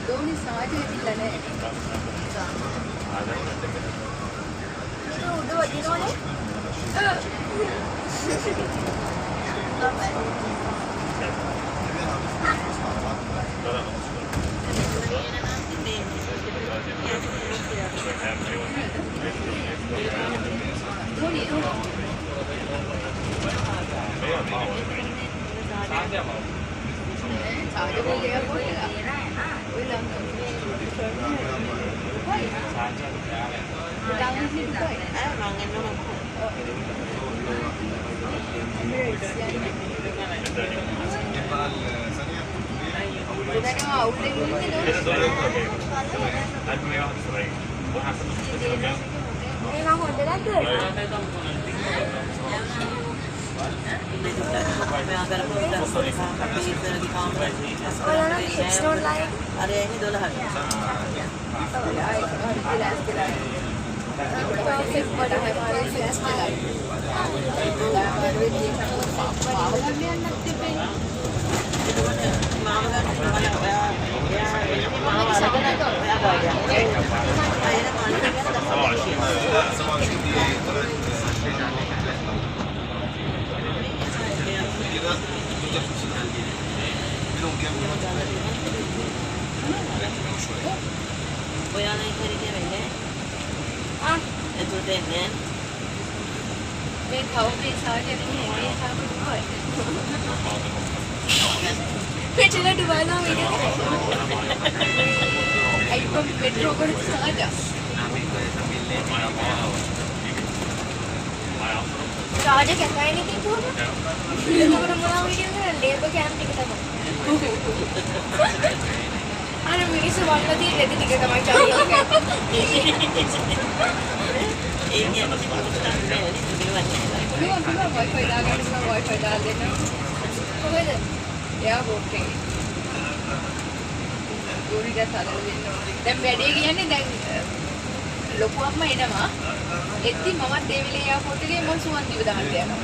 Doni saja tidak leh. Udah di mana? Saja boleh apa ya? Boleh. Dalam ni boleh. Mangan nama. It's not like ada ini $12. Perfect pada hamaरे face पे light Oyalan खरीदे मैंने itu dengan मैं खाऊं भी साथ नहीं है ये खाऊं भी कोई पेट्रोल डुबाना वीडियो आईफोन पेट्रोल कर साथ राजा कहता है नहीं तो ये तो बड़ा वीडियो है लेबर कैंप दिखता है अरे मेरी से वाला दी लेते दिखे तो मैं चाहिए ini apa sih wifi डाल देना या ओके गोरी का सादा देना දැන් වැඩේ කියන්නේ දැන් ලොකුවක්ම එනවා එද්දි මමත් ඒ වෙලේ එයාපෝට් එකේ මම සුවන් දිව දාන්න යනවා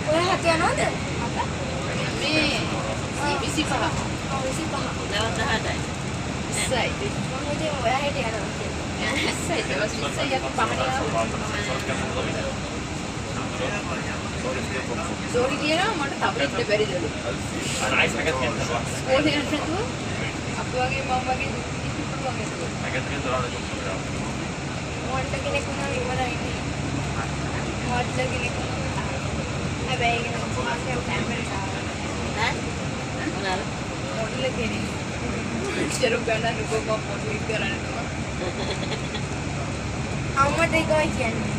ඔය හත යනවද මේ 25 නැවත 8යි Sai. Kamu dia mau ayah dia ada. Sai, terus saya aku paham dia. Sorry dia ना मट तापरे इतने बड़े जरूर. Nice लगत क्या था? School है ना तू? अब आगे मामा के दूसरी आगे तो. लगत क्या तो रात को चल रहा. मट के ने कुना लिवर आई थी. मट लगे ने. अब आएंगे ना मामा के कैमरा. हैं? मनाल. मॉडल लगे ने. Ceruk kanan aku mau model කරන්න අම්මට එකයි කියන්නේ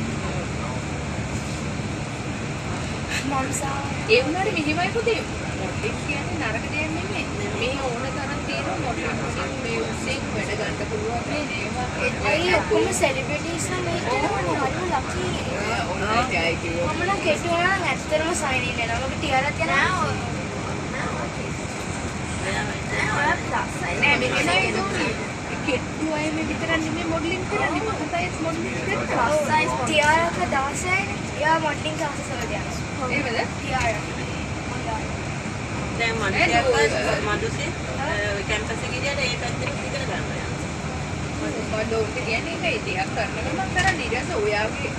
මම්සා ඒ වුණාට මෙහෙමයි පුතේ මොඩලින් කියන්නේ නරක දෙයක් නෙමෙයි මේ ඕන තරම් තියෙන මොඩලින් මේ උසෙන් වැඩ ගන්න පුළුවන් මේ නේවා ඒ ඔක්කොම සෙලිබ්‍රිටිස් නම් මේ කරන්නේ හරිම ලකි ඕනයි ජයි කිව්වා මම නම් කෙටුවා නම් ඇත්තටම සයින් ඉන් වෙනවා මගේ ටියරක් යනවා නෑ මේක නෑ කෙට්ටු අය මේ විතරක් නෙමෙයි මොඩලින් කරන්නේ මම සයිස් මොඩලින් කරලා සයිස් ටියාරක 16යි යා මොඩලින් ක්ලාසස් වලට යනවා එහෙමද ටියාර දැන් මම මදුසේ කැම්පස් එකේ ගියාට ඒ පැත්තට ඉගෙන ගන්නවා මම ඩෝට් කියන්නේ ඒකයි ටිකක් කරනකොට මම කරන්නේ ඊට පස්සේ ඔයාගේ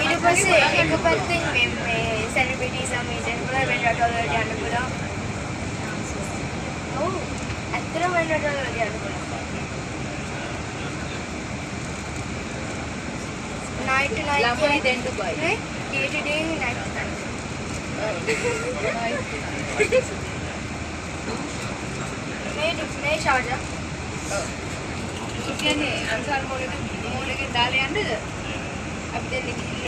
ඊට පස්සේ එක පැත්තෙන් මේ සෙලිබ්‍රිටිස් නම් ඉතින් බලන්න වෙන රටවල යන්න පුළුවන් ඔව් ඇත්තටම වෙන රටවල යන්න පුළුවන් night to night lamai then Dubai right day to day night to night මේ ෂාර්ජා ඔව් කියන්නේ අන්සාර මොලේ දාලා යන්නද අපි දෙන්නේ